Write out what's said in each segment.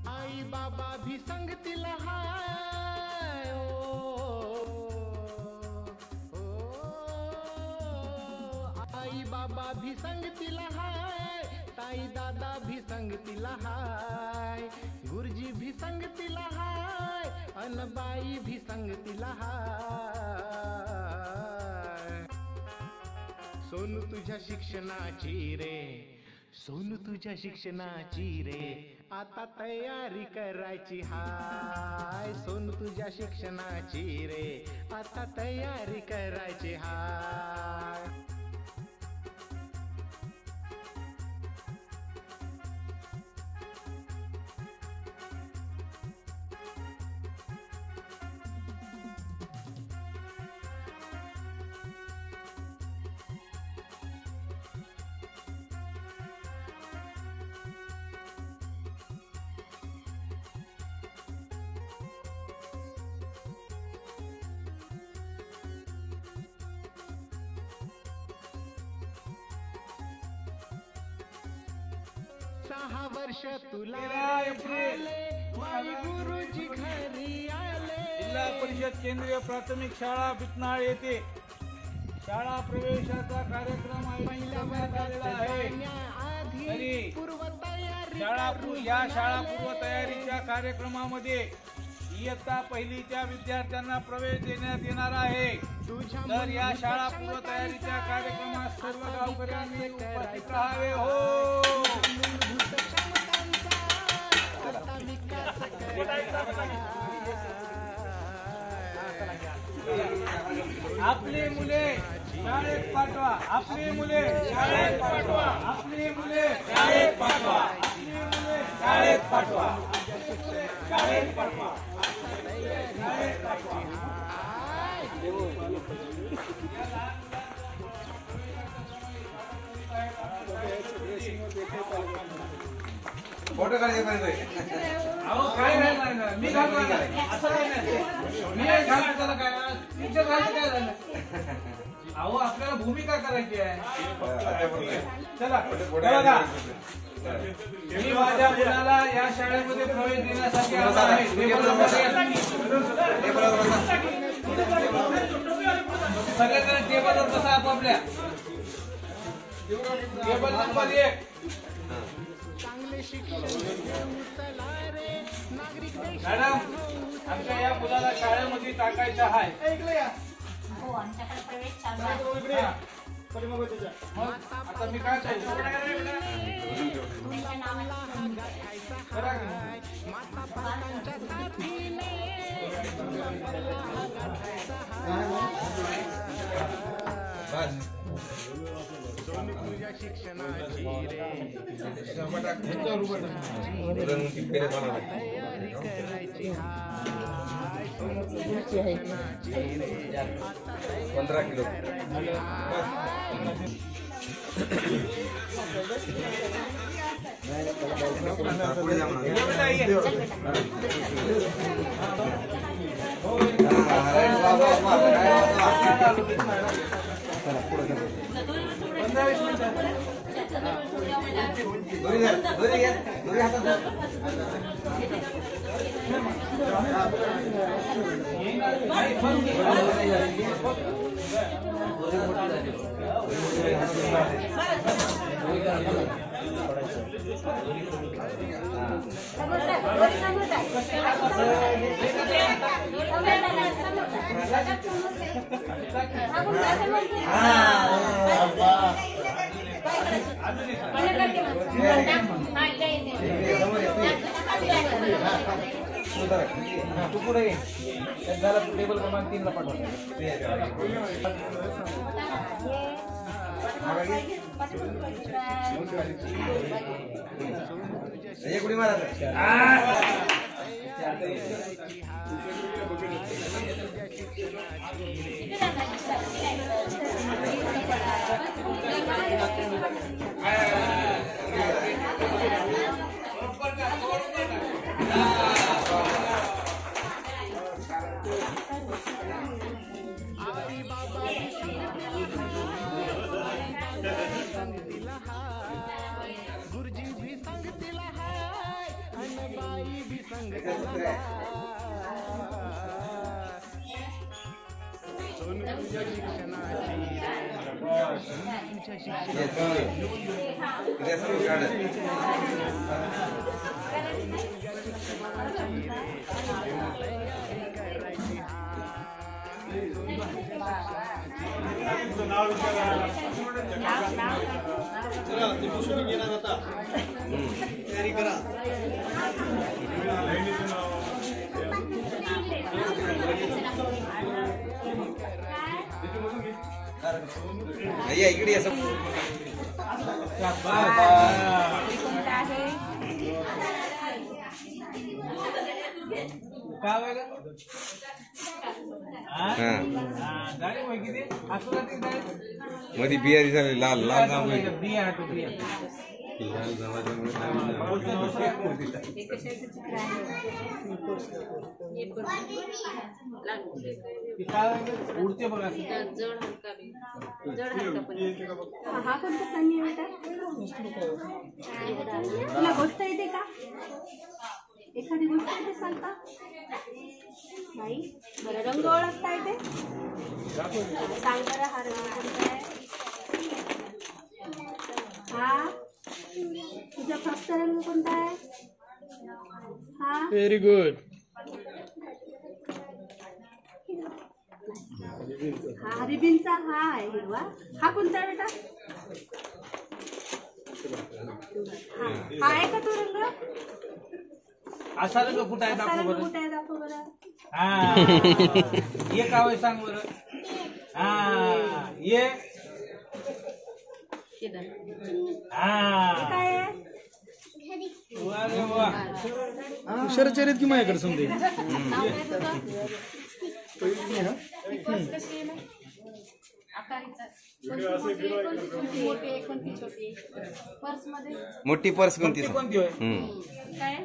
आई बाबा भी संगतीला हाय आई बाबा भी संगतीला हाय ताई दादा भी संगतीला हाय गुरुजी भी संगतीला हाय अनबाई भी संगतीला हाय सोनू तुझ्या शिक्षणाची रे सोनू तुझ्या शिक्षणाची रे आता तयारी करायची हाय सोनू तुझ्या शिक्षणाची रे आता तयारी करायची हाय सहा वर्ष तुला झाले माई गुरुजी घरी आले जिल्हा परिषद केंद्रीय प्राथमिक शाळा बितनाळ येथे शाळा प्रवेशाचा कार्यक्रम करण्यात आलेला आहे. तरी शाळा पूर्व तयारीच्या कार्यक्रमामध्ये इयत्ता पहिलीच्या विद्यार्थ्यांना प्रवेश देण्यात येणार आहे. तर या शाळा पूर्व तयारीच्या कार्यक्रमात सर्व गावकऱ्यांनी उपस्थित राहावे. हो आपली मुले शाळेत पाठवा आपली मुले शाळेत पाठवा आपली मुले शाळेत पाठवा आपली मुले शाळेत पाठवा शाळेत पाठवा शाळेत पाठवा. फोटो काढायचे पाहिजे. अहो काय नाही मी घालतो असं काय नाही मी घालतो त्याला काय तुमच्या घालचं काय झालं. अहो आपल्याला भूमिका करायची आहे. चला बघा मी माझ्या मुलाला या शाळेमध्ये प्रवेश देण्यासाठी आलो आहे. सगळेजण टेबलवर बसा आपापल्या. टेबल नंबर 1 मॅडम आमच्या या मुलाला शाळेमध्ये टाकायचं आहे. हो आमच्याकडे प्रवेश चालू आहे. मग आता मी काय सांगू तुमच्या नावाची करा शिक्षणाची रे करायची 15 किलो तू पुढे झाला टेबल क्रमांक 3 ला पाठवा. कुणी मारा सोनू तुझ्या शिक्षणाची या इकडे असं काय गाडी वय किती असं जाते गाडी मध्ये बिया दिसायला लाल लाल जांभूळ. बिया आटो बिया लाल जांभळाच्यामुळे उडते बघा हा कोणता प्राणी आहे बेटा? तुला गोष्ट येते का? एखादी गोष्ट येते सांगता नाही? बरं रंग ओळखता येते? सांग बरं हा रंग कोणता आहे? हा तुझा फक्त रंग कोणता आहे? हा व्हेरी गुड. हा रिबिनचा हा आहे हिरवा. हा कोणता आहे बेटा? हा आहे का तो रंग? असा रंग कुठं आहे असा दाखव रंग बरं. कुठे आहे दाखव बरं. हा ये का होय सांग बरं. हा ये हा काय आहे? वा रे वा. शरचरित की माझ्याकडे समजे नाव काय तुझं? पर्स मध्ये मोठी पर्स कोणती ती कोणती होय? काय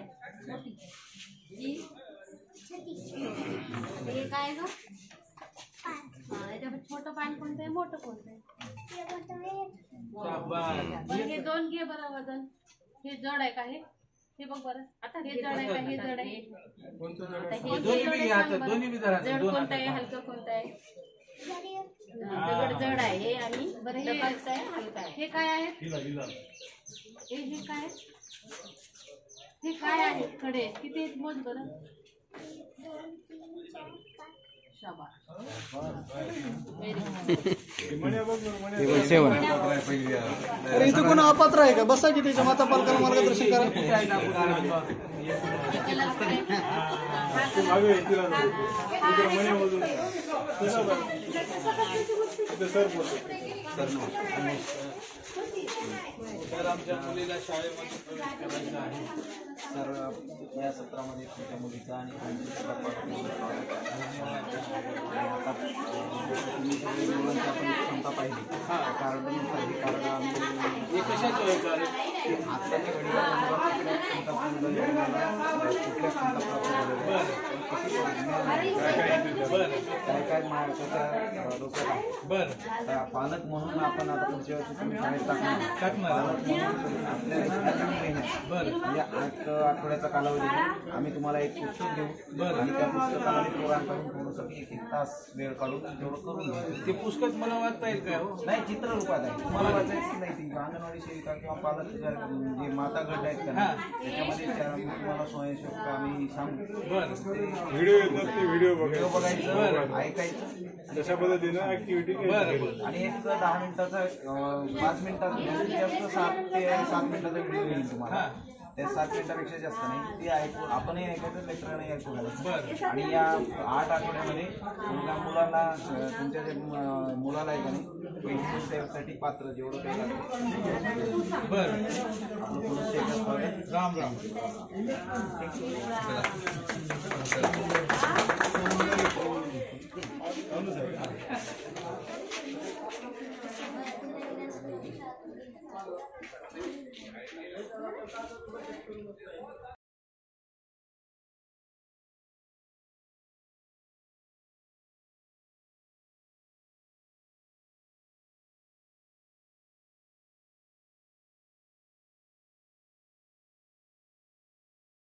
हे काय ग? याच्यामध्ये छोटं पान कोणतं आहे मोठं कोणतं आहे? शाबास. बरं हे दोन घे बरं वजन. हे जड आहे का हे बघ बरं. आता हे जड आहे का हे जड आहे? आता हे दोन्ही बी घ्या आता, दोन्ही बी धरा. जड दोन कोणतं आहे हातात. हलकं कोणतं आहे? दगड जड आहे आणि बरं हे हलकं आहे हलकं आहे. हे काय आहे? हे काय? हे काय आहे? खडे किती आहेत मोज बरं. शाबास. अरे इथे कोण अपात्र आहे का? बसा की त्याच्या माता पालकाला मार्गदर्शन करा. किती आहे दाखव आराम. तर आमच्या मुलीला शाळेमध्ये प्रवेश करायचा आहे. तर या सत्रामध्ये तुमच्या मुलीचा आणि मुलांची आपण क्षमता पाहिली कार्डानुसार हे कार्ड आम्ही हे कशाचं व्हायचं आहे? आजच्या घडीला कुठल्या क्षमता प्राप्त झालेल्या काय काय कसं डोक्यात आहे. बरं आता पालक म्हणून आपण आता पुढच्या वर्षी तुम्ही शाळेत टाकणार पालक म्हणून आपल्या बरं या 8 आठवड्याचा कालावधी आम्ही तुम्हाला एक पुस्तक देऊ आणि त्या पुस्तकामध्ये पोरांकडून थोडंसं एक तास वेळ काढून तेवढं करून घ्या. ते पुस्तक मला वाचता येईल काय हो? नाही चित्र रूपात आहे तुम्हाला वाचायचं नाही ती अंगणवाडी सेविका किंवा पालक जे माता गट आहेत का ना त्याच्यामध्ये तुम्हाला स्वयंसेवक आम्ही सांगू बरं व्हिडिओ येतात ते व्हिडिओ व्हिडिओ बघायचं ऐकायचं तशा पद्धतीनं ऍक्टिव्हिटी बरं आणि एक 10 मिनिटाचा 5 मिनिटात जास्त 7 ते 7 मिनिटाचा व्हिडिओ येईल तुम्हाला त्या 7 मिनिटापेक्षा जास्त नाही ते ऐकू आपणही ऐकायचं लेकरांनाही ऐकू घालायचं आणि या 8 आठवड्यामध्ये मुलांना तुमच्या जे मुलाला आहे का नाही पहिली त्यासाठी पात्र जेवढं काही लागतं बरं आपलं पुढं स्टेटस राम राम.